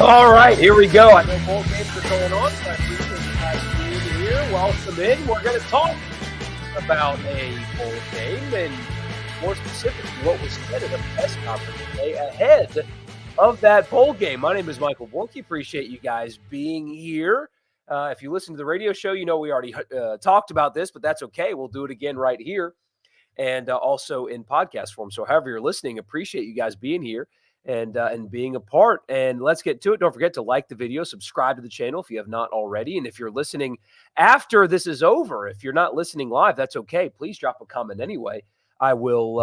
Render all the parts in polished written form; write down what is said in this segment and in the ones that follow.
All right, here we go. I know bowl games are going on, so I appreciate you guys being here. Welcome in. We're going to talk about a bowl game and more specifically what was said at a press conference today ahead of that bowl game. My name is Michael Borky. Appreciate you guys being here. If you listen to the radio show, you know we already talked about this, but that's okay. We'll do it again right here and also in podcast form. So however you're listening, appreciate you guys being here and being a part. And let's get to it. Don't forget to like the video, subscribe to the channel if you have not already. And if you're listening after this is over, if you're not listening live, that's okay. Please drop a comment anyway. I will.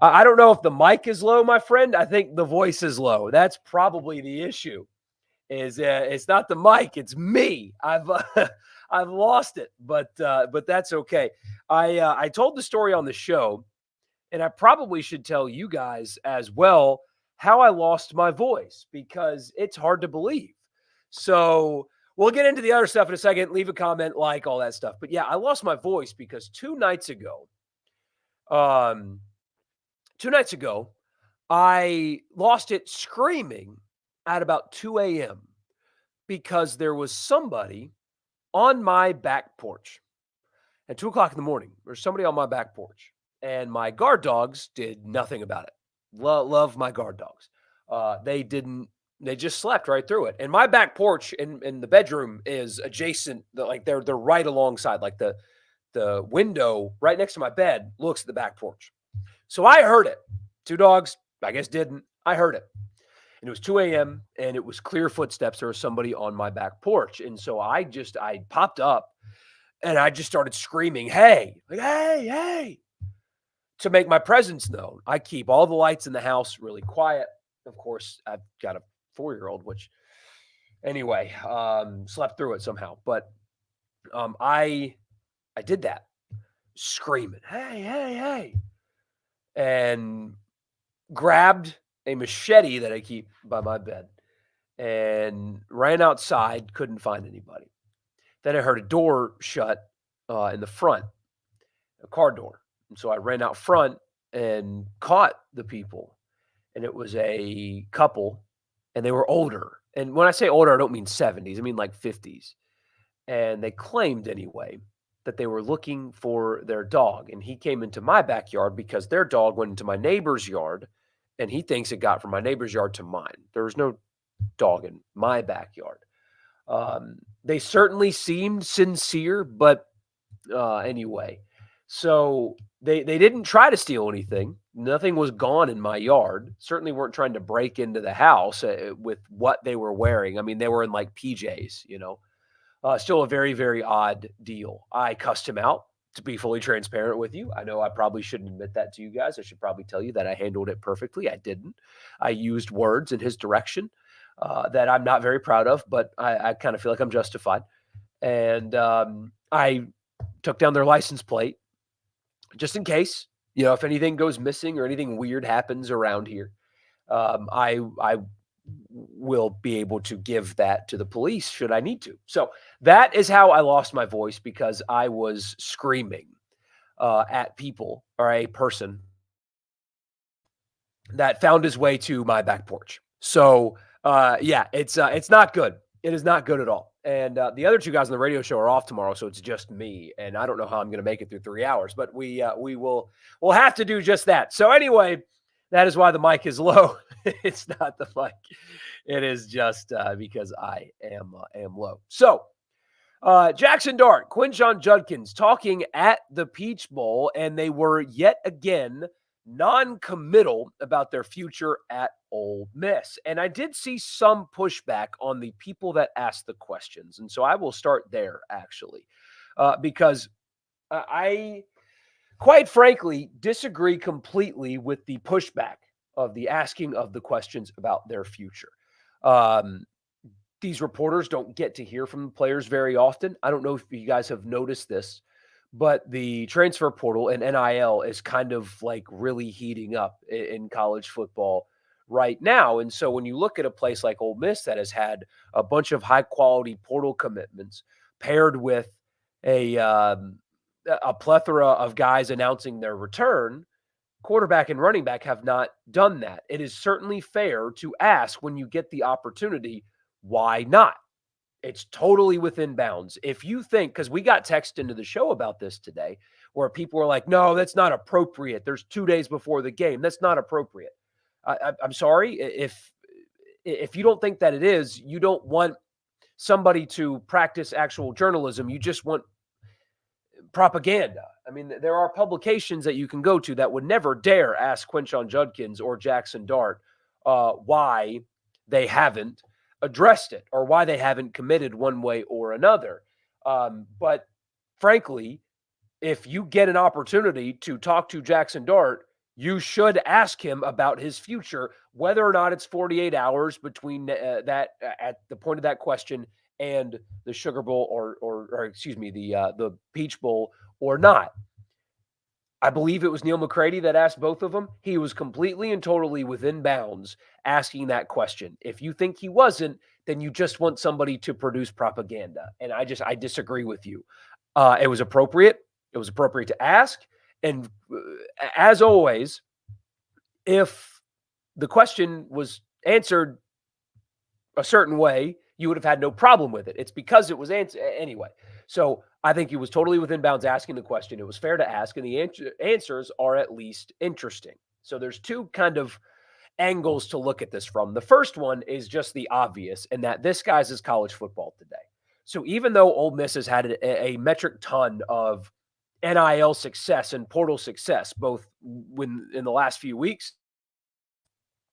I don't know if the mic is low, my friend. I think the voice is low. That's probably the issue. It's not the mic, it's me. I've I've lost it, but that's okay. I told the story on the show. And I probably should tell you guys as well how I lost my voice because it's hard to believe. So we'll get into the other stuff in a second. Leave a comment, like all that stuff. But yeah, I lost my voice because 2 nights ago, I lost it screaming at about 2 a.m. because there was somebody on my back porch at 2 o'clock in the morning. There's somebody on my back porch. And my guard dogs did nothing about it. Love my guard dogs. They just slept right through it. And my back porch in the bedroom is adjacent. They're right alongside, like the window right next to my bed looks at the back porch. So I heard it. 2 dogs, I guess didn't. I heard it. And it was 2 a.m. and it was clear footsteps. There was somebody on my back porch. And so I popped up and I just started screaming, hey, hey, to make my presence known. I keep all the lights in the house really quiet. Of course, I've got a 4-year-old, which anyway, slept through it somehow. But I did that, screaming, hey, and grabbed a machete that I keep by my bed and ran outside, couldn't find anybody. Then I heard a door shut in the front, a car door. And so I ran out front and caught the people. And it was a couple, and they were older. And when I say older, I don't mean 70s. I mean like 50s. And they claimed anyway that they were looking for their dog. And he came into my backyard because their dog went into my neighbor's yard. And he thinks it got from my neighbor's yard to mine. There was no dog in my backyard. They certainly seemed sincere, but anyway. So they didn't try to steal anything. Nothing was gone in my yard. Certainly weren't trying to break into the house with what they were wearing. I mean, they were in like PJs, Still a very, very odd deal. I cussed him out, to be fully transparent with you. I know I probably shouldn't admit that to you guys. I should probably tell you that I handled it perfectly. I didn't. I used words in his direction that I'm not very proud of, but I kind of feel like I'm justified. And I took down their license plate just in case, if anything goes missing or anything weird happens around here. I will be able to give that to the police should I need to. So that is how I lost my voice, because I was screaming at people, or a person that found his way to my back porch. So yeah, it's not good. It is not good at all. And the other 2 guys on the radio show are off tomorrow, so it's just me. And I don't know how I'm going to make it through 3 hours, but we'll have to do just that. So anyway, that is why the mic is low. It's not the mic. It is just because I am low. So Jaxson Dart, Quinshon Judkins talking at the Peach Bowl, and they were yet again non-committal about their future at Ole Miss. And I did see some pushback on the people that asked the questions. And so I will start there, actually, because I, quite frankly, disagree completely with the pushback of the asking of the questions about their future. These reporters don't get to hear from the players very often. I don't know if you guys have noticed this, but the transfer portal and NIL is kind of like really heating up in college football right now. And so when you look at a place like Ole Miss that has had a bunch of high quality portal commitments paired with a plethora of guys announcing their return, quarterback and running back have not done that. It is certainly fair to ask when you get the opportunity, why not? It's totally within bounds. If you think, because we got text into the show about this today, where people were like, no, that's not appropriate. There's 2 days before the game. That's not appropriate. I'm sorry. If you don't think that it is, you don't want somebody to practice actual journalism. You just want propaganda. I mean, there are publications that you can go to that would never dare ask Quinshon Judkins or Jaxson Dart why they haven't addressed it or why they haven't committed one way or another. But frankly, if you get an opportunity to talk to Jaxson Dart, you should ask him about his future, whether or not it's 48 hours between that at the point of that question and the Sugar Bowl or excuse me, the Peach Bowl or not. I believe it was Neil McCready that asked both of them. He was completely and totally within bounds asking that question. If you think he wasn't, then you just want somebody to produce propaganda. And I disagree with you. It was appropriate. It was appropriate to ask. And as always, if the question was answered a certain way, you would have had no problem with it. It's because it was answered anyway. So I think he was totally within bounds asking the question. It was fair to ask, and the answers are at least interesting. So there's two kind of angles to look at this from. The first one is just the obvious, and that this, guys, is college football today. So even though Ole Miss has had a metric ton of NIL success and portal success, both when in the last few weeks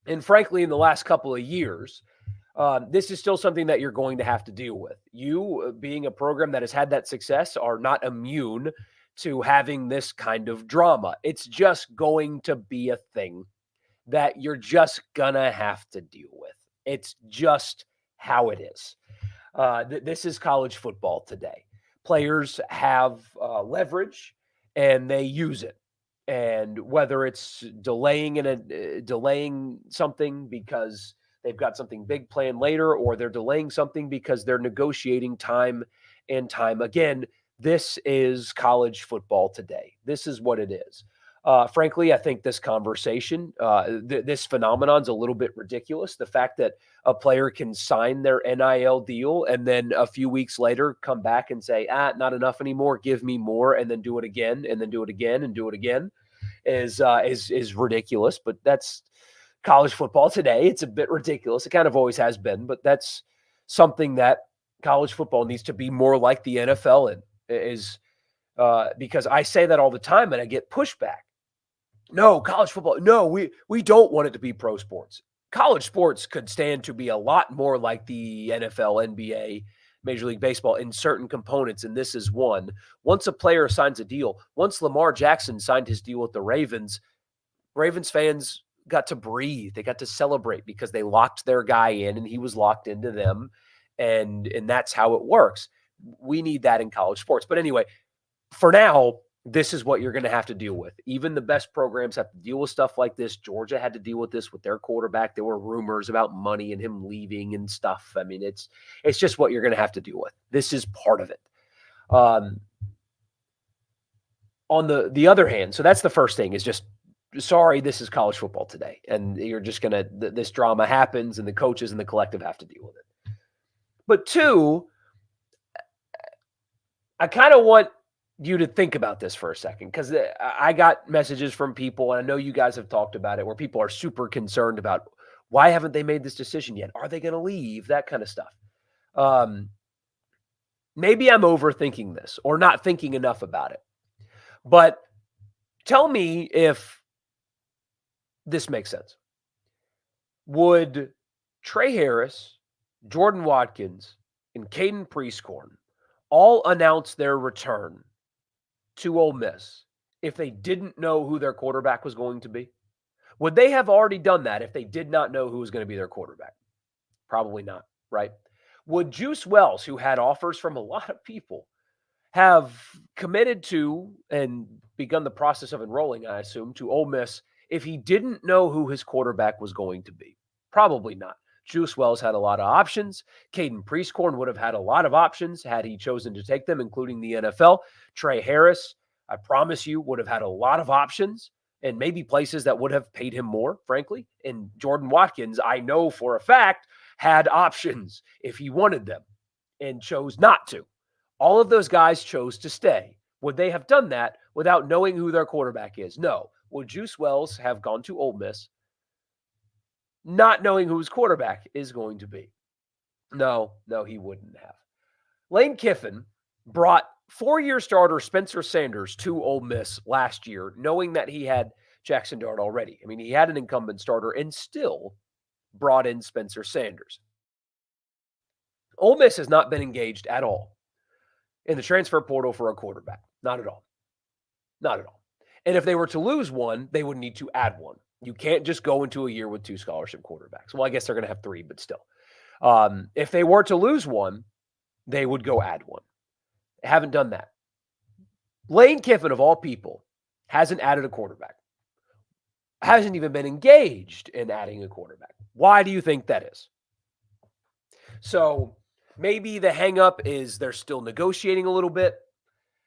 and frankly in the last couple of years, this is still something that you're going to have to deal with. You, being a program that has had that success, are not immune to having this kind of drama. It's just going to be a thing that you're just gonna have to deal with. It's just how it is. This is college football today. Players have leverage and they use it. And whether it's delaying something because they've got something big planned later, or they're delaying something because they're negotiating time and time again, this is college football today. This is what it is. Frankly, I think this conversation, this phenomenon's a little bit ridiculous. The fact that a player can sign their NIL deal and then a few weeks later come back and say, not enough anymore, give me more, and then do it again, and then do it again, and do it again is ridiculous. But that's college football today. It's a bit ridiculous. It kind of always has been, but that's something that college football needs to be more like the NFL in, is because I say that all the time and I get pushback. No, college football. No, we don't want it to be pro sports. College sports could stand to be a lot more like the NFL, NBA, Major League Baseball in certain components, and this is one. Once a player signs a deal, once Lamar Jackson signed his deal with the Ravens fans got to breathe. They got to celebrate because they locked their guy in and he was locked into them, and that's how it works. We need that in college sports. But anyway, for now, this is what you're going to have to deal with. Even the best programs have to deal with stuff like this. Georgia had to deal with this with their quarterback. There were rumors about money and him leaving and stuff. I mean, it's just what you're going to have to deal with. This is part of it. On the other hand, so that's the first thing, is just, sorry, this is college football today. And you're just going to, this drama happens and the coaches and the collective have to deal with it. But two, I kind of want you to think about this for a second, because I got messages from people, and I know you guys have talked about it, where people are super concerned about, why haven't they made this decision yet? Are they going to leave? That kind of stuff. Maybe I'm overthinking this or not thinking enough about it. But tell me if this makes sense. Would Trey Harris, Jordan Watkins, and Caden Prieskorn all announce their return to Ole Miss if they didn't know who their quarterback was going to be? Would they have already done that if they did not know who was going to be their quarterback? Probably not, right? Would Juice Wells, who had offers from a lot of people, have committed to and begun the process of enrolling, I assume, to Ole Miss if he didn't know who his quarterback was going to be? Probably not. Juice Wells had a lot of options. Caden Prieskorn would have had a lot of options had he chosen to take them, including the NFL. Trey Harris, I promise you, would have had a lot of options and maybe places that would have paid him more, frankly. And Jordan Watkins, I know for a fact, had options if he wanted them and chose not to. All of those guys chose to stay. Would they have done that without knowing who their quarterback is? No. Would Juice Wells have gone to Ole Miss not knowing who his quarterback is going to be? No, he wouldn't have. Lane Kiffin brought four-year starter Spencer Sanders to Ole Miss last year, knowing that he had Jaxson Dart already. I mean, he had an incumbent starter and still brought in Spencer Sanders. Ole Miss has not been engaged at all in the transfer portal for a quarterback. Not at all. Not at all. And if they were to lose one, they would need to add one. You can't just go into a year with two scholarship quarterbacks. Well, I guess they're going to have three, but still. If they were to lose one, they would go add one. They haven't done that. Lane Kiffin, of all people, hasn't added a quarterback. Hasn't even been engaged in adding a quarterback. Why do you think that is? So maybe the hang-up is they're still negotiating a little bit.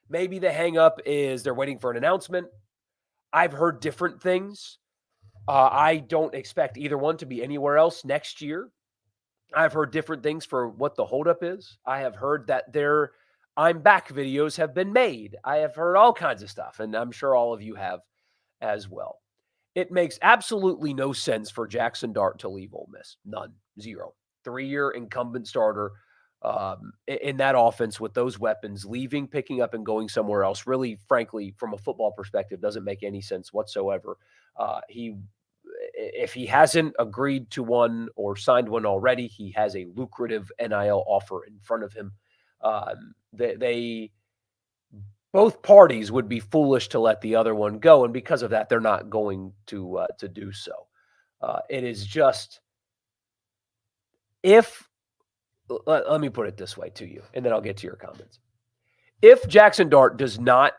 Maybe the hang-up is they're waiting for an announcement. I've heard different things. I don't expect either one to be anywhere else next year. I've heard different things for what the holdup is. I have heard that their I'm back videos have been made. I have heard all kinds of stuff, and I'm sure all of you have as well. It makes absolutely no sense for Jaxson Dart to leave Ole Miss. None. Zero. 3-year incumbent starter in that offense with those weapons, leaving, picking up, and going somewhere else. Really, frankly, from a football perspective, doesn't make any sense whatsoever. If he hasn't agreed to one or signed one already, he has a lucrative NIL offer in front of him. They both parties would be foolish to let the other one go, and because of that, they're not going to do so. It is just let me put it this way to you, and then I'll get to your comments. If Jaxson Dart does not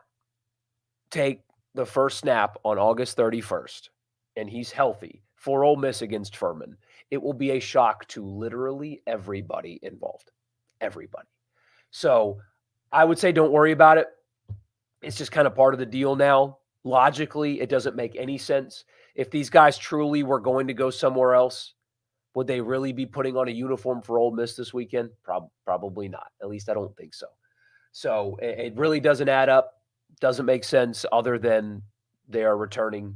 take the first snap on August 31st, and he's healthy for Ole Miss against Furman, it will be a shock to literally everybody involved. Everybody. So I would say don't worry about it. It's just kind of part of the deal now. Logically, it doesn't make any sense. If these guys truly were going to go somewhere else, would they really be putting on a uniform for Ole Miss this weekend? Probably not. At least I don't think so. So it really doesn't add up. Doesn't make sense other than they are returning.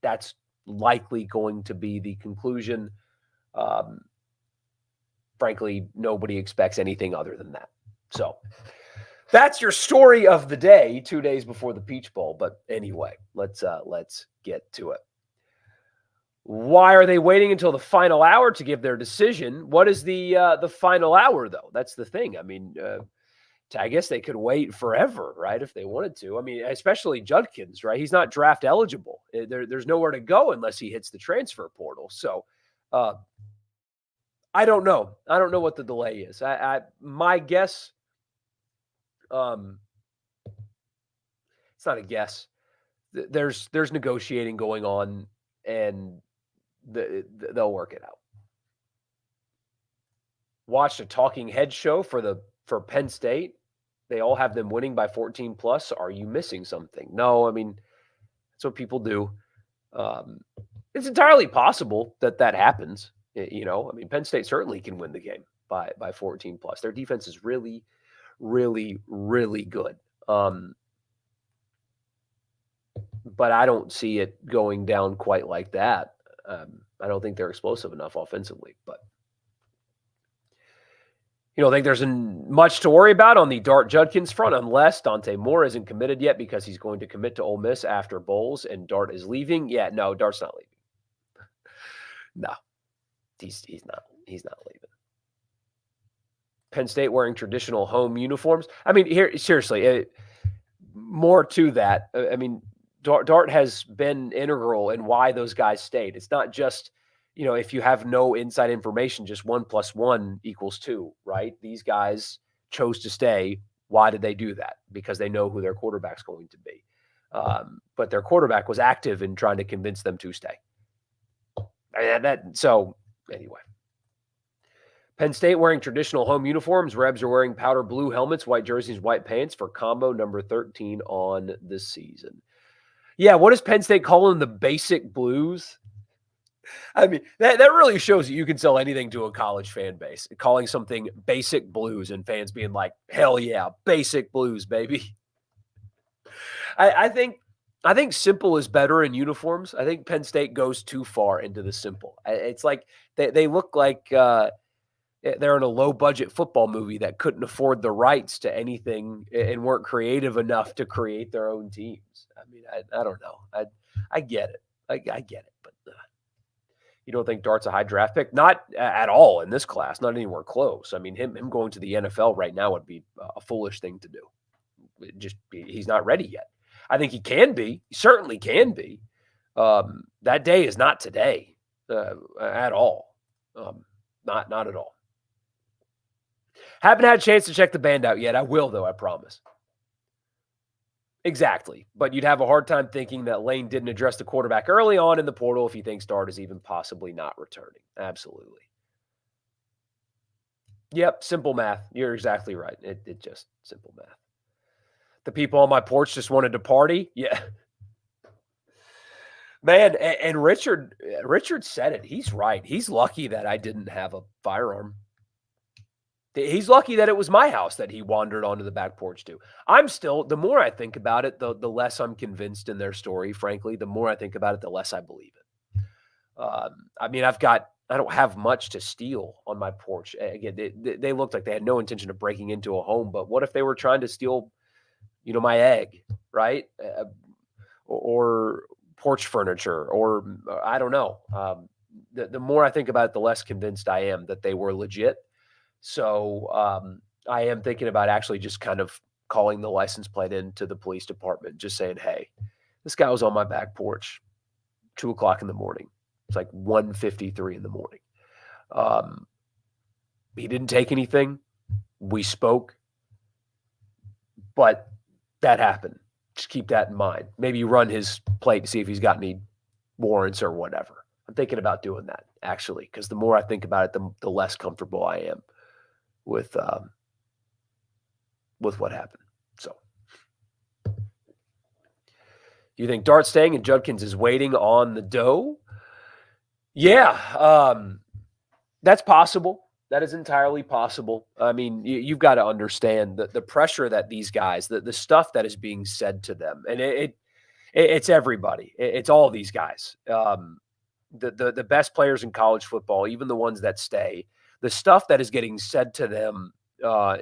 That's likely going to be the conclusion. Frankly, nobody expects anything other than that. So that's your story of the day, 2 days before the Peach Bowl. But anyway, let's get to it. Why are they waiting until the final hour to give their decision? What is the final hour, though? That's the thing. I mean, I guess they could wait forever, right, if they wanted to. I mean, especially Judkins, right? He's not draft eligible. There's nowhere to go unless he hits the transfer portal. So I don't know. I don't know what the delay is. My guess, it's not a guess. There's negotiating going on, and they'll work it out. Watched a talking head show for Penn State. They all have them winning by 14 plus. Are you missing something? No, I mean, that's what people do. It's entirely possible that happens. You know, I mean, Penn State certainly can win the game by 14 plus. Their defense is really, really, really good. But I don't see it going down quite like that. I don't think they're explosive enough offensively, but you don't think there's much to worry about on the Dart Judkins front unless Dante Moore isn't committed yet because he's going to commit to Ole Miss after Bowles and Dart is leaving. Yeah, no, Dart's not leaving. No, he's not leaving. Penn State wearing traditional home uniforms. I mean, here, seriously, more to that. I mean, Dart has been integral in why those guys stayed. It's not just, you know, if you have no inside information, just 1 + 1 = 2, right? These guys chose to stay. Why did they do that? Because they know who their quarterback's going to be. But their quarterback was active in trying to convince them to stay. So anyway. Penn State wearing traditional home uniforms. Rebs are wearing powder blue helmets, white jerseys, white pants for combo number 13 on the season. Yeah, what is Penn State calling the basic blues? I mean, that really shows that you can sell anything to a college fan base. Calling something basic blues and fans being like, "Hell yeah, basic blues, baby." I think simple is better in uniforms. I think Penn State goes too far into the simple. It's like they look like they're in a low budget football movie that couldn't afford the rights to anything and weren't creative enough to create their own teams. I mean, I don't know. I get it. I get it, but you don't think Dart's a high draft pick? Not at all in this class. Not anywhere close. I mean, him going to the NFL right now would be a foolish thing to do. He's not ready yet. I think he can be. He certainly can be. That day is not today at all. Not at all. Haven't had a chance to check the band out yet. I will, though, I promise. Exactly. But you'd have a hard time thinking that Lane didn't address the quarterback early on in the portal if he thinks Dart is even possibly not returning. Absolutely. Yep, simple math. You're exactly right. It just simple math. The people on my porch just wanted to party. Yeah. Man, and Richard said it. He's right. He's lucky that I didn't have a firearm. He's lucky that it was my house that he wandered onto the back porch to. I'm still, the more I think about it, the less I'm convinced in their story, frankly. The more I think about it, the less I believe it. I mean, I don't have much to steal on my porch. Again, they looked like they had no intention of breaking into a home, but what if they were trying to steal, my egg, right? Or porch furniture, or I don't know. The more I think about it, the less convinced I am that they were legit. So I am thinking about actually just kind of calling the license plate into the police department, just saying, "Hey, this guy was on my back porch, 2 o'clock in the morning. It's like 1:53 in the morning. Um, he didn't take anything. We spoke, but that happened. Just keep that in mind. Maybe run his plate to see if he's got any warrants or whatever." I'm thinking about doing that actually, because the more I think about it, the less comfortable I am with what happened. So, you think Dart staying and Judkins is waiting on the dough? Yeah, that's possible. That is entirely possible. I mean, you've got to understand the pressure that these guys, the stuff that is being said to them, and it's everybody. It's all these guys. The best players in college football, even the ones that stay, the stuff that is getting said to them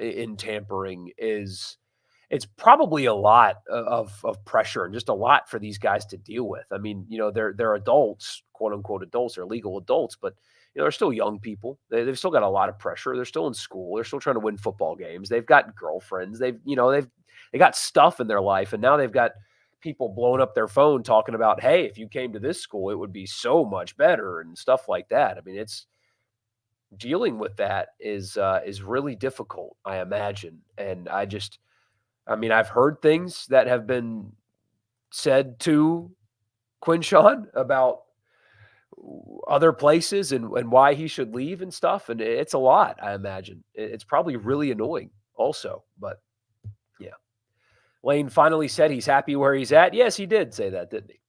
in tampering it's probably a lot of pressure and just a lot for these guys to deal with. I mean, they're adults, quote unquote adults, they're legal adults, but they're still young people. They've still got a lot of pressure. They're still in school. They're still trying to win football games. They've got girlfriends. They got stuff in their life, and now they've got people blowing up their phone talking about, "Hey, if you came to this school, it would be so much better," and stuff like that. I mean, it's dealing with that is really difficult, I imagine. And I mean, I've heard things that have been said to Quinshon about other places and why he should leave and stuff. And it's a lot, I imagine. It's probably really annoying also. But yeah. Lane finally said he's happy where he's at. Yes, he did say that, didn't he?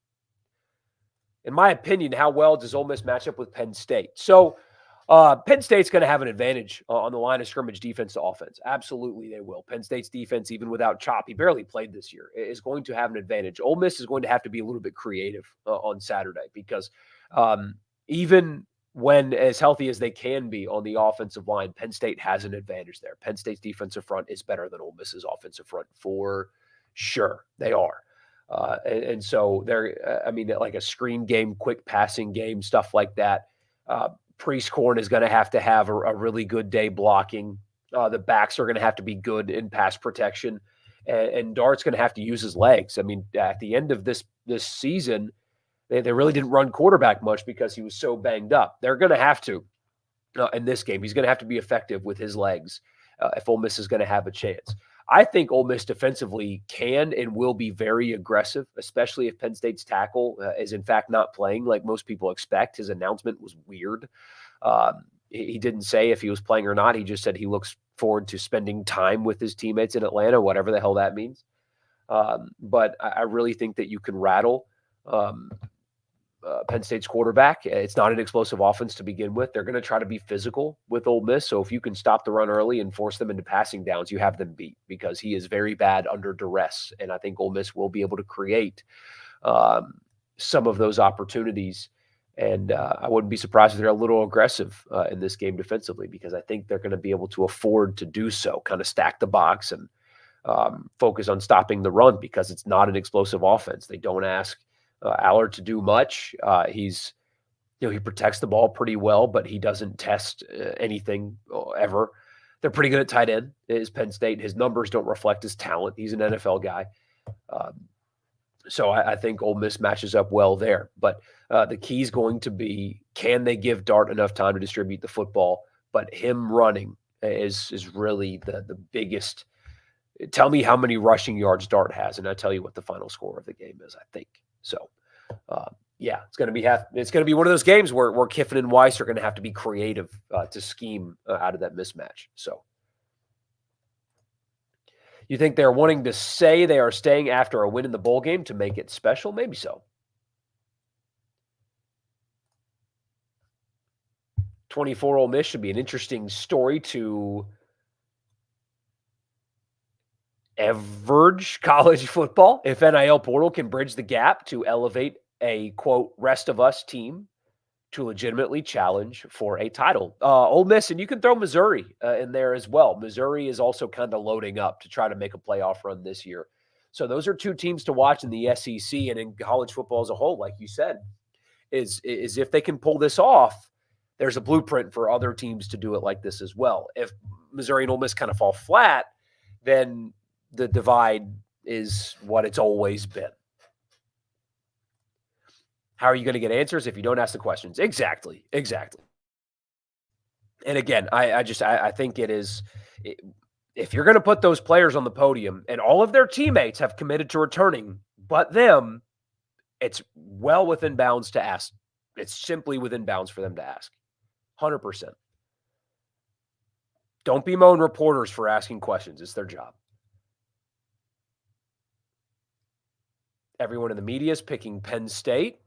In my opinion, how well does Ole Miss match up with Penn State? So Penn State's going to have an advantage on the line of scrimmage defense to offense. Absolutely, they will. Penn State's defense, even without Chop, he barely played this year, is going to have an advantage. Ole Miss is going to have to be a little bit creative on Saturday because even when as healthy as they can be on the offensive line, Penn State has an advantage there. Penn State's defensive front is better than Ole Miss's offensive front for sure. They are. And so they're, I mean, like a screen game, quick passing game, stuff like that. Priestcorn is going to have a really good day blocking. The backs are going to have to be good in pass protection, and Dart's going to have to use his legs. I mean, at the end of this season, they really didn't run quarterback much because he was so banged up. They're going to have to in this game. He's going to have to be effective with his legs if Ole Miss is going to have a chance. I think Ole Miss defensively can and will be very aggressive, especially if Penn State's tackle is in fact not playing like most people expect. His announcement was weird. He didn't say if he was playing or not. He just said he looks forward to spending time with his teammates in Atlanta, whatever the hell that means. But I really think that you can rattle um, Penn State's quarterback. It's not an explosive offense to begin with. They're going to try to be physical with Ole Miss. So if you can stop the run early and force them into passing downs, you have them beat because he is very bad under duress. And I think Ole Miss will be able to create um, some of those opportunities. And I wouldn't be surprised if they're a little aggressive in this game defensively because I think they're going to be able to afford to do so, kind of stack the box and focus on stopping the run because it's not an explosive offense. They don't ask Allard to do much. He protects the ball pretty well, but he doesn't test anything ever. They're pretty good at tight end. Is Penn State? His numbers don't reflect his talent. He's an NFL guy. So I think Ole Miss matches up well there. But the key is going to be, can they give Dart enough time to distribute the football? But him running is really the biggest. Tell me how many rushing yards Dart has, and I'll tell you what the final score of the game is, I think. So, it's going to be one of those games where Kiffin and Weiss are going to have to be creative to scheme out of that mismatch. So, you think they're wanting to say they are staying after a win in the bowl game to make it special? Maybe so. 24 Ole Miss should be an interesting story to average college football if NIL portal can bridge the gap to elevate a, quote, rest of us team to legitimately challenge for a title. Ole Miss, and you can throw Missouri in there as well. Missouri is also kind of loading up to try to make a playoff run this year. So those are two teams to watch in the SEC and in college football as a whole, like you said, is if they can pull this off, there's a blueprint for other teams to do it like this as well. If Missouri and Ole Miss kind of fall flat, then the divide is what it's always been. How are you going to get answers if you don't ask the questions? Exactly. And again, I think it is, if you're going to put those players on the podium and all of their teammates have committed to returning, but them, it's well within bounds to ask. It's simply within bounds for them to ask. 100%. Don't bemoan reporters for asking questions. It's their job. Everyone in the media is picking Penn State.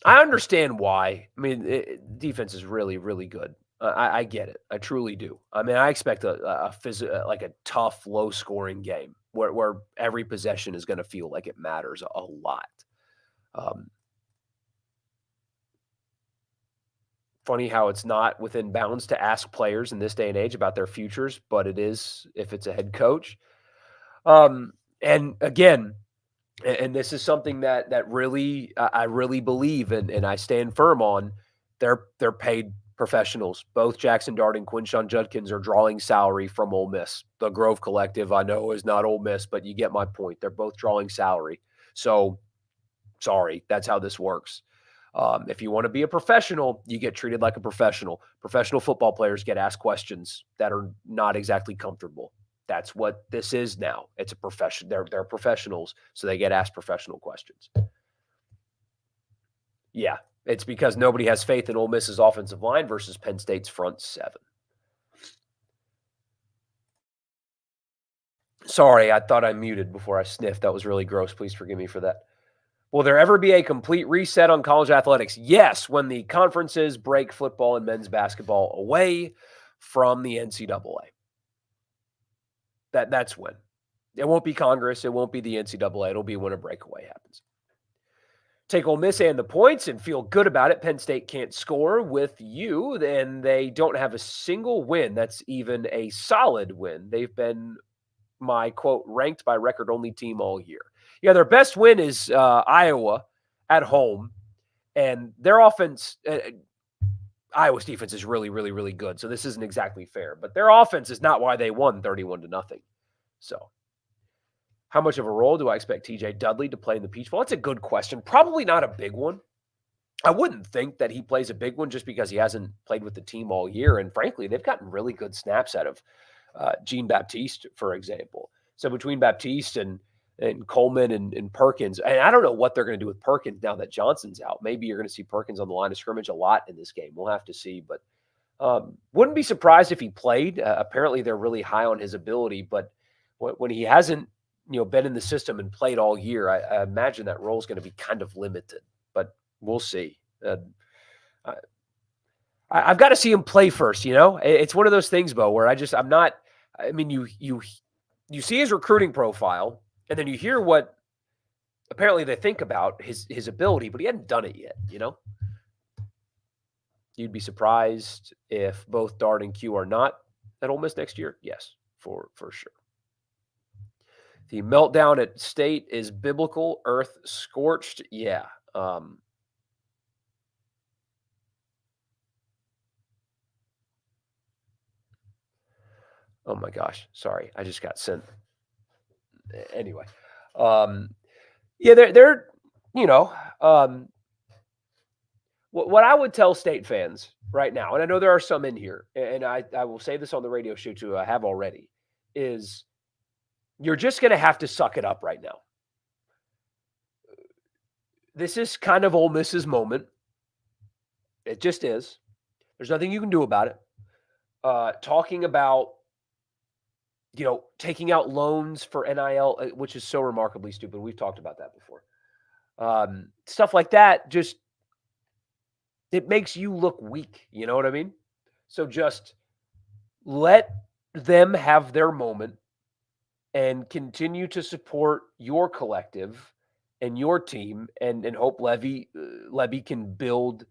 I understand why. I mean, defense is really, really good. I get it. I truly do. I mean, I expect a tough, low-scoring game where every possession is going to feel like it matters a lot. Funny how it's not within bounds to ask players in this day and age about their futures, but it is if it's a head coach. And again, and this is something that really I really believe and I stand firm on. They're paid professionals. Both Jaxson Dart and Quinshon Judkins are drawing salary from Ole Miss. The Grove Collective, I know, is not Ole Miss, but you get my point. They're both drawing salary. So, sorry, that's how this works. If you want to be a professional, you get treated like a professional. Professional football players get asked questions that are not exactly comfortable. That's what this is now. It's a profession. They're professionals, so they get asked professional questions. Yeah, it's because nobody has faith in Ole Miss's offensive line versus Penn State's front seven. Sorry, I thought I muted before I sniffed. That was really gross. Please forgive me for that. Will there ever be a complete reset on college athletics? Yes, when the conferences break football and men's basketball away from the NCAA. That's when. It won't be Congress. It won't be the NCAA. It'll be when a breakaway happens. Take Ole Miss and the points and feel good about it. Penn State can't score with you, and they don't have a single win that's even a solid win. They've been my, quote, ranked by record only team all year. Yeah, their best win is Iowa at home, and their offense Iowa's defense is really, really, really good, so this isn't exactly fair. But their offense is not why they won 31-0. So how much of a role do I expect TJ Dudley to play in the Peach Bowl? That's a good question. Probably not a big one. I wouldn't think that he plays a big one just because he hasn't played with the team all year. And frankly, they've gotten really good snaps out of Jean Baptiste, for example. So between Baptiste and Coleman and Perkins, and I don't know what they're going to do with Perkins now that Johnson's out. Maybe you're going to see Perkins on the line of scrimmage a lot in this game. We'll have to see. But wouldn't be surprised if he played. Apparently, they're really high on his ability. But when he hasn't, been in the system and played all year, I imagine that role is going to be kind of limited, but we'll see. I, I've got to see him play first. It's one of those things, Bo, where I'm not. I mean, you see his recruiting profile, and then you hear what apparently they think about his ability, but he hadn't done it yet. You'd be surprised if both Dart and Q are not at Ole Miss next year. Yes, for sure. The meltdown at State is biblical. Earth scorched. Yeah. Oh my gosh. Sorry. I just got sent. Anyway. Yeah, they're what I would tell State fans right now, and I know there are some in here, and I will say this on the radio show too, I have already, is you're just going to have to suck it up right now. This is kind of Ole Miss's moment. It just is. There's nothing you can do about it. Talking about, taking out loans for NIL, which is so remarkably stupid. We've talked about that before. Stuff like that, just it makes you look weak. You know what I mean? So just let them have their moment and continue to support your collective and your team, and hope Levy can build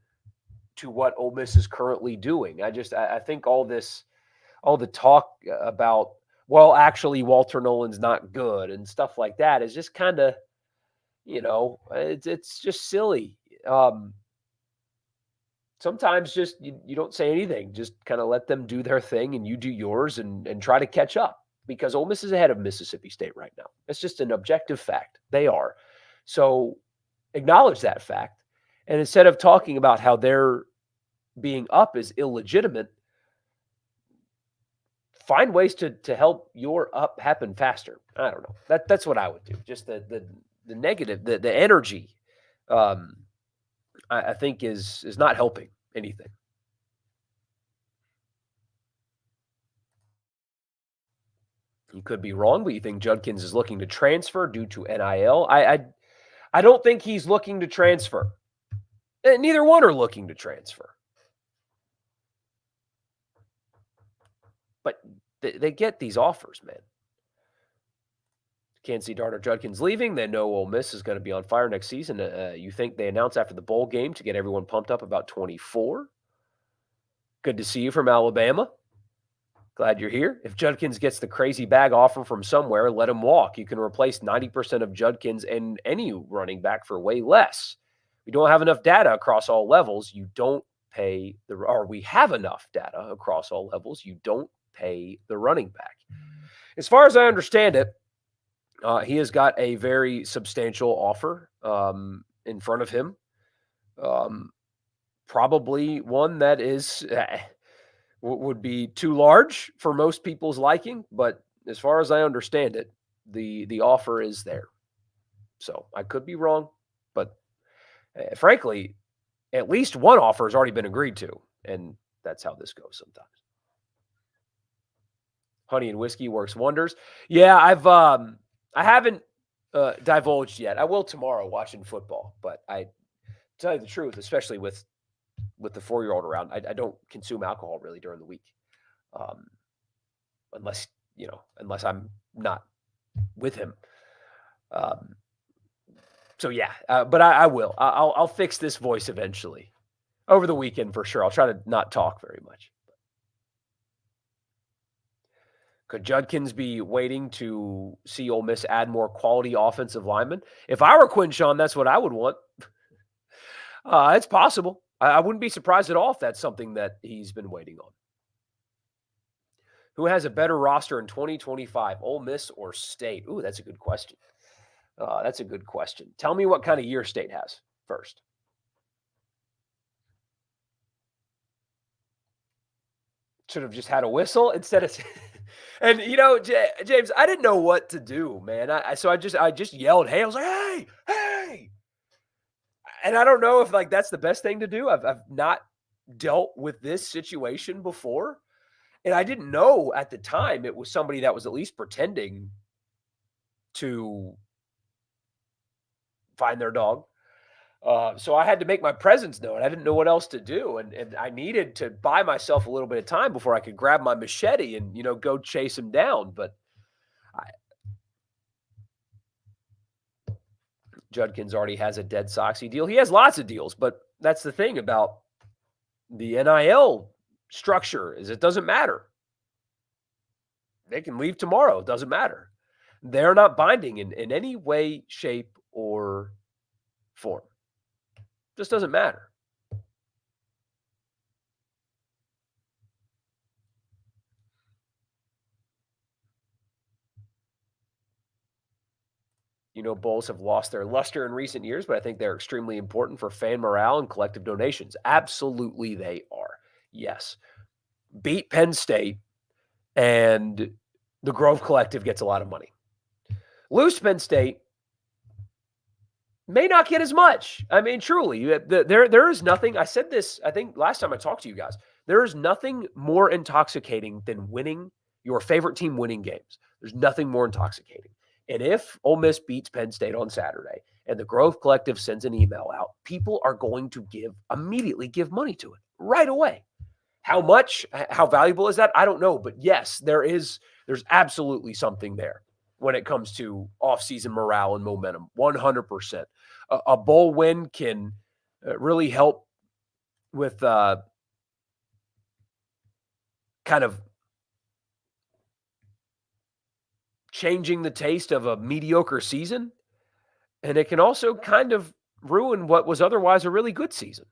to what Ole Miss is currently doing. I think all the talk about, well, actually Walter Nolan's not good and stuff like that is just kind of, it's just silly. Sometimes just you don't say anything, just kind of let them do their thing and you do yours and try to catch up, because Ole Miss is ahead of Mississippi State right now. It's just an objective fact. They are. So acknowledge that fact. And instead of talking about how their being up is illegitimate, find ways to help your up happen faster. I don't know. That's what I would do. Just the negative, the energy, I think is not helping anything. You could be wrong, but you think Judkins is looking to transfer due to NIL? I don't think he's looking to transfer. Neither one are looking to transfer. But they get these offers, man. Can't see Dart or Judkins leaving. They know Ole Miss is going to be on fire next season. You think they announce after the bowl game to get everyone pumped up about 24? Good to see you from Alabama. Glad you're here. If Judkins gets the crazy bag offer from somewhere, let him walk. You can replace 90% of Judkins and any running back for way less. We don't have enough data across all levels. You don't pay or we have enough data across all levels. You don't pay the running back. As far as I understand it, he has got a very substantial offer in front of him. Probably one that is would be too large for most people's liking, but as far as I understand it, the offer is there. So I could be wrong, but frankly, at least one offer has already been agreed to, and that's how this goes sometimes. Honey and whiskey works wonders. Yeah, I haven't divulged yet. I will tomorrow watching football, but I tell you the truth, especially with the 4-year-old around, I don't consume alcohol really during the week, unless I'm not with him. So yeah, but I will. I'll fix this voice eventually over the weekend for sure. I'll try to not talk very much. Could Judkins be waiting to see Ole Miss add more quality offensive linemen? If I were Quinshon, that's what I would want. It's possible. I wouldn't be surprised at all if that's something that he's been waiting on. Who has a better roster in 2025, Ole Miss or State? Ooh, that's a good question. That's a good question. Tell me what kind of year State has first. Should have just had a whistle instead of and James, I didn't know what to do, man. So I just yelled, hey, I was like, hey. And I don't know if that's the best thing to do. I've not dealt with this situation before. And I didn't know at the time it was somebody that was at least pretending to find their dog. So I had to make my presence known. I didn't know what else to do, and I needed to buy myself a little bit of time before I could grab my machete and go chase him down. But I, Judkins already has a dead Soxy deal. He has lots of deals, but that's the thing about the NIL structure is it doesn't matter. They can leave tomorrow. It doesn't matter. They're not binding in any way, shape, or form. Just doesn't matter. Bowls have lost their luster in recent years, but I think they're extremely important for fan morale and collective donations. Absolutely, they are. Yes. Beat Penn State, and the Grove Collective gets a lot of money. Lose Penn State, may not get as much. I mean, truly, there is nothing. I said this, I think, last time I talked to you guys. There is nothing more intoxicating than winning your favorite team winning games. There's nothing more intoxicating. And if Ole Miss beats Penn State on Saturday and the Grove Collective sends an email out, people are going to immediately give money to it right away. How much, how valuable is that? I don't know. But yes, there's absolutely something there when it comes to offseason morale and momentum. 100%. A bowl win can really help with kind of changing the taste of a mediocre season. And it can also kind of ruin what was otherwise a really good season.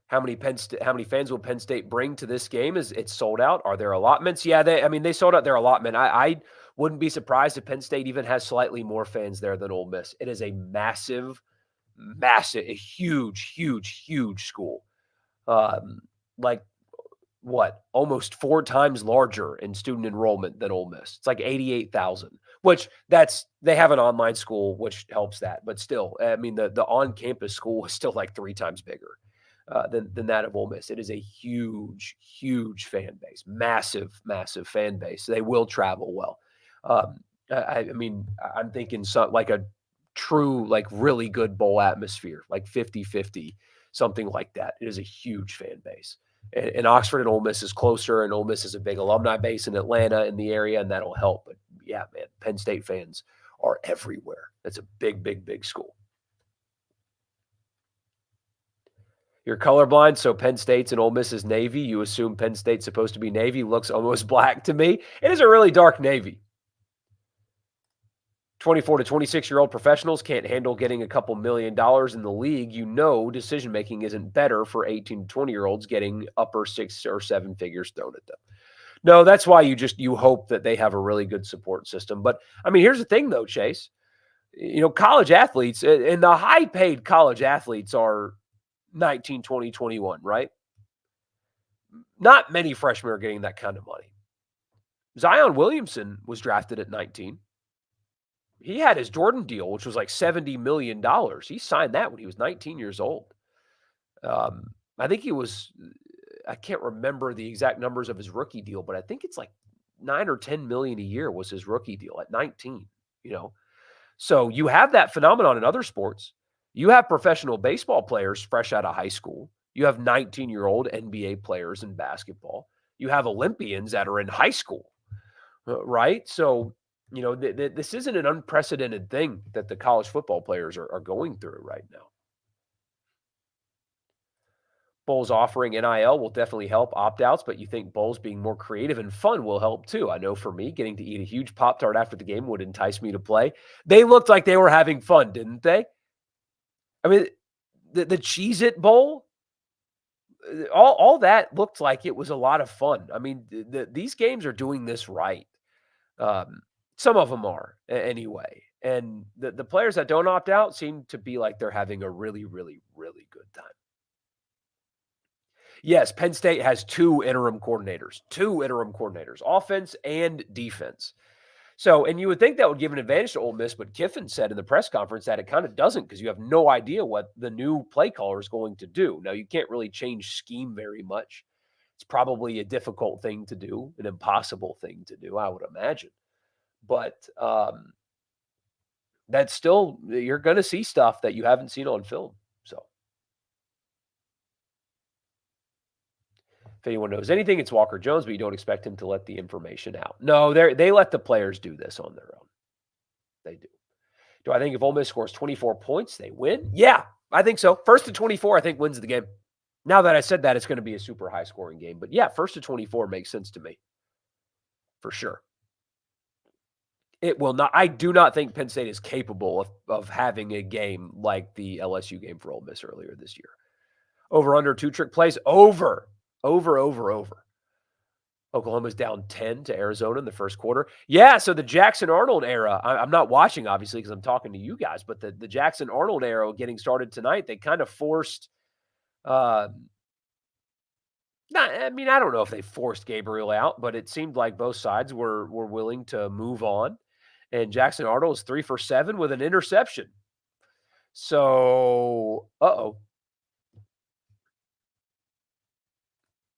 How many fans will Penn State bring to this game? Is it's sold out? Are there allotments? Yeah, they sold out their allotment. I wouldn't be surprised if Penn State even has slightly more fans there than Ole Miss. It is a massive, a huge school. Like what? Almost 4 times larger in student enrollment than Ole Miss. It's like 88,000, which they have an online school, which helps that. But still, I mean, the on-campus school is still like 3 times bigger than that of Ole Miss. It is a huge fan base, massive fan base. They will travel well. I mean, I'm thinking like a true, like really good bowl atmosphere, like 50-50, something like that. It is a huge fan base. And Oxford and Ole Miss is closer, and Ole Miss is a big alumni base in Atlanta in the area, and that'll help. But yeah, man, Penn State fans are everywhere. That's a big school. You're colorblind, so Penn State's and Ole Miss is navy. You assume Penn State's supposed to be navy. Looks almost black to me. It is a really dark navy. 24 to 26-year-old professionals can't handle getting a couple $1 million in the league. Decision-making isn't better for 18 to 20-year-olds getting upper 6 or 7 figures thrown at them. No, that's why you hope that they have a really good support system. But, I mean, here's the thing, though, Chase. College athletes and the high-paid college athletes are 19, 20, 21, right? Not many freshmen are getting that kind of money. Zion Williamson was drafted at 19. He had his Jordan deal, which was like $70 million. He signed that when he was 19 years old. I think I can't remember the exact numbers of his rookie deal, but I think it's like 9 or 10 million a year was his rookie deal at 19, So you have that phenomenon in other sports. You have professional baseball players fresh out of high school. You have 19-year-old NBA players in basketball. You have Olympians that are in high school, right? So, this isn't an unprecedented thing that the college football players are going through right now. Bowls offering NIL will definitely help opt-outs, but you think bowls being more creative and fun will help too. I know for me, getting to eat a huge Pop-Tart after the game would entice me to play. They looked like they were having fun, didn't they? I mean, the Cheez-It Bowl, all that looked like it was a lot of fun. I mean, these games are doing this right. Some of them are anyway. And the players that don't opt out seem to be like they're having a really good time. Yes, Penn State has 2 interim coordinators, offense and defense. So, and you would think that would give an advantage to Ole Miss, but Kiffin said in the press conference that it kind of doesn't because you have no idea what the new play caller is going to do. Now, you can't really change scheme very much. It's probably a difficult thing to do, an impossible thing to do, I would imagine. But that's still, you're going to see stuff that you haven't seen on film. So, if anyone knows anything, it's Walker Jones, but you don't expect him to let the information out. No, they let the players do this on their own. They do. Do I think if Ole Miss scores 24 points, they win? Yeah, I think so. First to 24, I think wins the game. Now that I said that, it's going to be a super high scoring game. But yeah, first to 24 makes sense to me. For sure. It will not. I do not think Penn State is capable of having a game like the LSU game for Ole Miss earlier this year. Over under 2 trick plays. Over. Oklahoma's down 10 to Arizona in the first quarter. Yeah, so the Jaxson Arnold era, I'm not watching, obviously, because I'm talking to you guys, but the Jaxson Arnold era getting started tonight, they kind of forced I don't know if they forced Gabriel out, but it seemed like both sides were willing to move on. And Jaxson Arnold is 3 for 7 with an interception. So,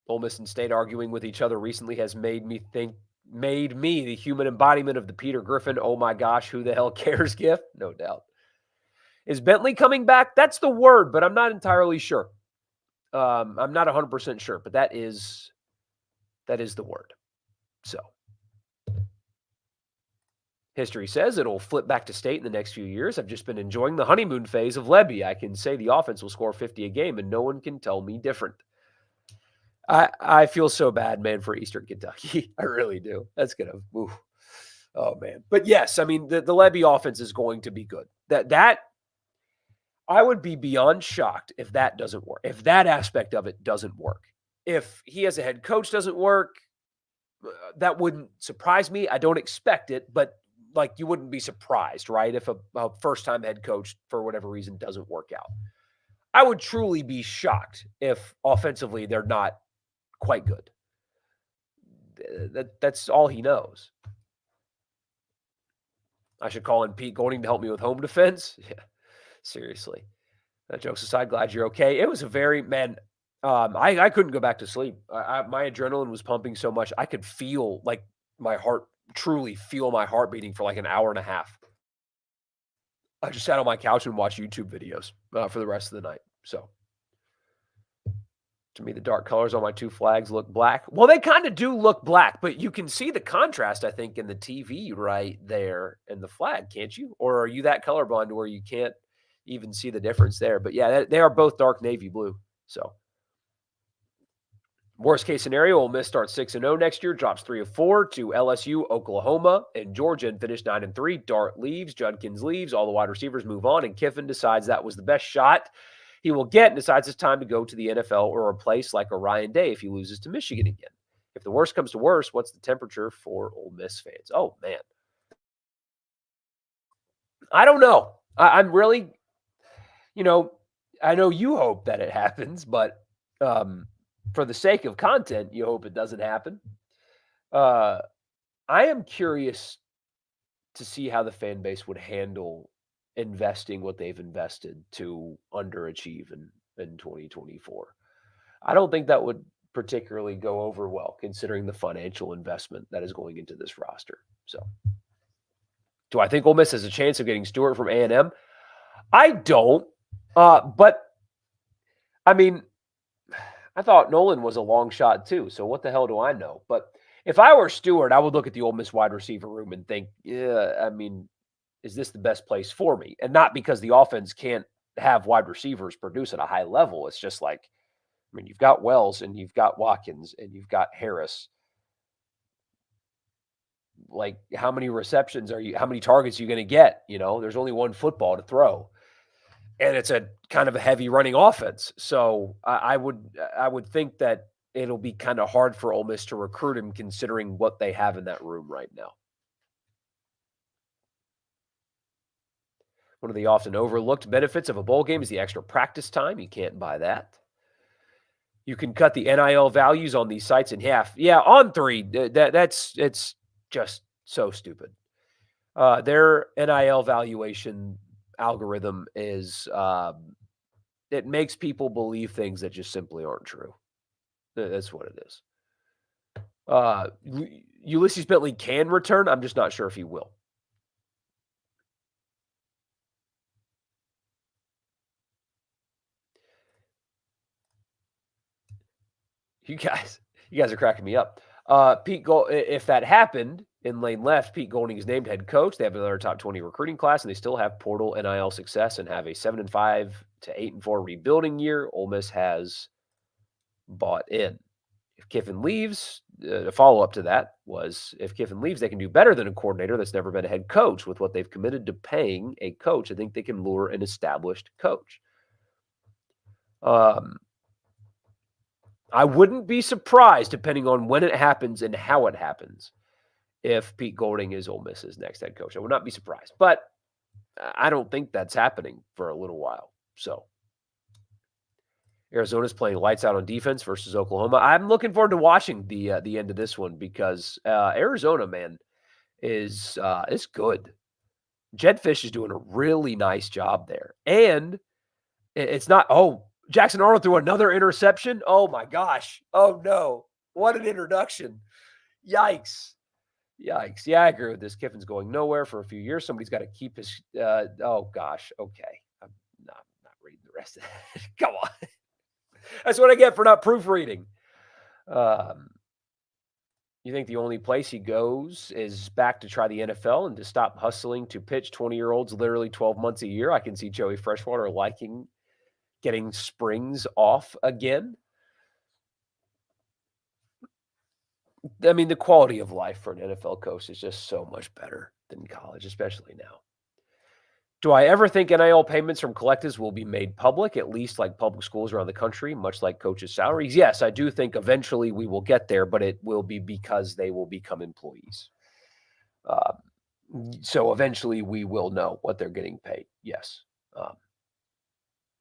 Ole Miss and State arguing with each other recently has made me the human embodiment of the Peter Griffin, oh my gosh, who the hell cares gift? No doubt. Is Bentley coming back? That's the word, but I'm not entirely sure. I'm not 100% sure, but that is the word. So, history says it'll flip back to State in the next few years. I've just been enjoying the honeymoon phase of Lebby. I can say the offense will score 50 a game, and no one can tell me different. I feel so bad, man, for Eastern Kentucky. I really do. That's gonna, oh man. But yes, I mean the Lebby offense is going to be good. That I would be beyond shocked if that doesn't work. If that aspect of it doesn't work. If he as a head coach doesn't work, that wouldn't surprise me. I don't expect it, but like you wouldn't be surprised, right? If a first-time head coach for whatever reason doesn't work out. I would truly be shocked if offensively they're not quite good. That's all he knows. I should call in Pete Golding to help me with home defense. Yeah, seriously. Jokes aside, glad you're okay. It was a very, man, I couldn't go back to sleep. My adrenaline was pumping so much. I could feel like my heart, truly feel my heart beating for like an hour and a half. I just sat on my couch and watched YouTube videos for the rest of the night. So, to me, the dark colors on my 2 flags look black. Well, they kind of do look black, but you can see the contrast, I think, in the TV right there in the flag, can't you? Or are you that colorblind where you can't even see the difference there? But yeah, they are both dark navy blue. So, worst case scenario, Ole Miss starts 6-0 next year, drops 3 of 4 to LSU, Oklahoma, and Georgia, and finish 9-3. Dart leaves, Judkins leaves, all the wide receivers move on, and Kiffin decides that was the best shot he will get and decides it's time to go to the NFL or a place like Orion Day if he loses to Michigan again. If the worst comes to worst, what's the temperature for Ole Miss fans? Oh, man. I don't know. I'm really, I know you hope that it happens, but for the sake of content, you hope it doesn't happen. I am curious to see how the fan base would handle investing what they've invested to underachieve in 2024. I don't think that would particularly go over well considering the financial investment that is going into this roster. So, do I think Ole Miss has a chance of getting Stewart from A&M? I don't. But, I mean, I thought Nolan was a long shot too, so what the hell do I know? But if I were Stewart, I would look at the Ole Miss wide receiver room and think, yeah, I mean, is this the best place for me? And not because the offense can't have wide receivers produce at a high level. It's just like, I mean, you've got Wells and you've got Watkins and you've got Harris. Like, how many receptions how many targets are you going to get? There's only one football to throw. And it's a kind of a heavy running offense. So I would think that it'll be kind of hard for Ole Miss to recruit him considering what they have in that room right now. One of the often overlooked benefits of a bowl game is the extra practice time. You can't buy that. You can cut the NIL values on these sites in half. Yeah, On3, it's just so stupid. Their NIL valuation algorithm is it makes people believe things that just simply aren't true. That's what it is. Ulysses Bentley can return. I'm just not sure if he will. You guys, you guys are cracking me up. If that happened in lane left, Pete Golding is named head coach. They have another top 20 recruiting class, and they still have portal NIL success and have a 7-5 to 8-4 rebuilding year. Ole Miss has bought in. If Kiffin leaves, the follow up to that was if Kiffin leaves, they can do better than a coordinator that's never been a head coach. With what they've committed to paying a coach, I think they can lure an established coach. I wouldn't be surprised, depending on when it happens and how it happens, if Pete Golding is Ole Miss's next head coach. I would not be surprised, but I don't think that's happening for a little while. So Arizona's playing lights out on defense versus Oklahoma. I'm looking forward to watching the end of this one because Arizona, man, is good. Jedfish is doing a really nice job there, and it's not. Oh, Jaxson Arnold threw another interception. Oh my gosh! Oh no! What an introduction! Yikes! Yikes! Yeah, I agree with this. Kiffin's going nowhere for a few years. Somebody's got to keep his. Oh gosh. Okay, I'm not reading the rest of it. Come on. That's what I get for not proofreading. You think the only place he goes is back to try the NFL and to stop hustling to pitch 20-year-olds literally 12 months a year? I can see Joey Freshwater liking getting springs off again. I mean, the quality of life for an NFL coach is just so much better than college, especially now. Do I ever think NIL payments from collectives will be made public, at least like public schools around the country, much like coaches' salaries? Yes, I do think eventually we will get there, but it will be because they will become employees. So eventually we will know what they're getting paid. Yes.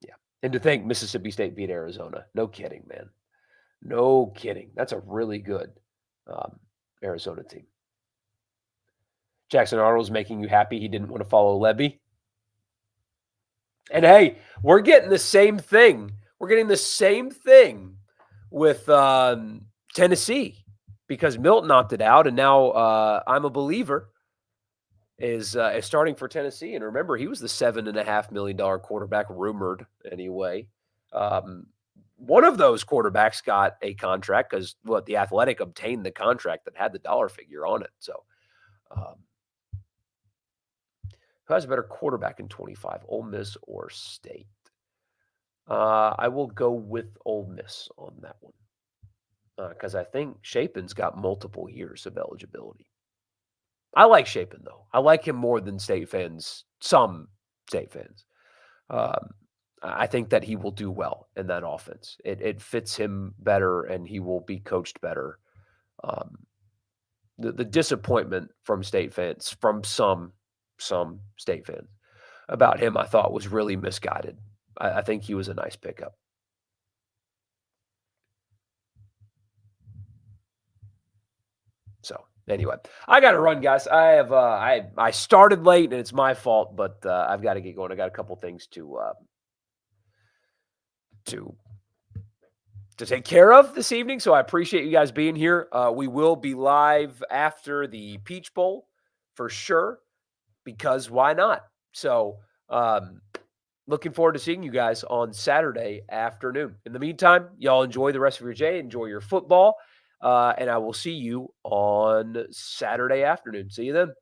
Yeah. And to think Mississippi State beat Arizona. No kidding, man. No kidding. That's a really good Arizona team. Jaxson Arnold's making you happy he didn't want to follow Lebby. And hey, we're getting the same thing. We're getting the same thing with Tennessee because Milton opted out, and now I'm a believer is starting for Tennessee. And remember, he was the $7.5 million quarterback, rumored anyway. One of those quarterbacks got a contract because the Athletic obtained the contract that had the dollar figure on it. So, who has a better quarterback in 25, Ole Miss or State? I will go with Ole Miss on that one because I think Shapen's got multiple years of eligibility. I like Shapen, though. I like him more than State fans, some State fans. I think that he will do well in that offense. It fits him better, and he will be coached better. The disappointment from State fans, from some State fans, about him, I thought was really misguided. I think he was a nice pickup. So anyway, I got to run, guys. I have I started late, and it's my fault, but I've got to get going. I got a couple things to take care of this evening. So I appreciate you guys being here. We will be live after the Peach Bowl for sure, because why not? So looking forward to seeing you guys on Saturday afternoon. In the meantime, y'all enjoy the rest of your day. Enjoy your football. And I will see you on Saturday afternoon. See you then.